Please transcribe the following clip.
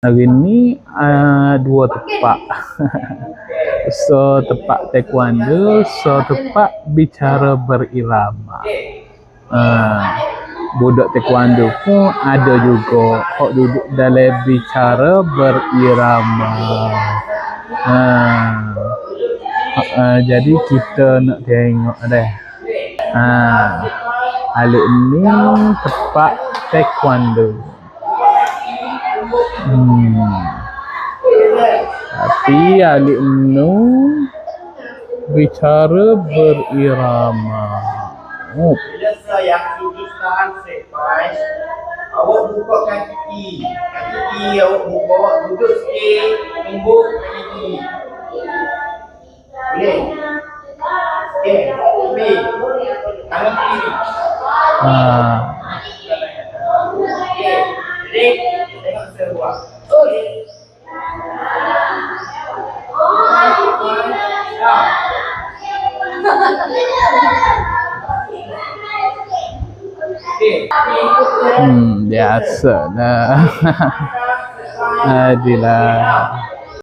Hari ni dua tepak. So tepak taekwondo, so tepak bicara berirama. Budak taekwondo pun ada juga hok duduk dalam bicara berirama. Jadi kita nak tengok dah. Alik ni tepak taekwondo. Tapi alik nu bicara berirama. Bila saya sudut tahan sepai, awak buka kaki. Kaki awak buka, duduk sikit, tumbuk kaki. Boleh? Okey, ambil. Tangan kiri. Okey, jadi tengok seruak. Okey. Biasa lah. Adilah.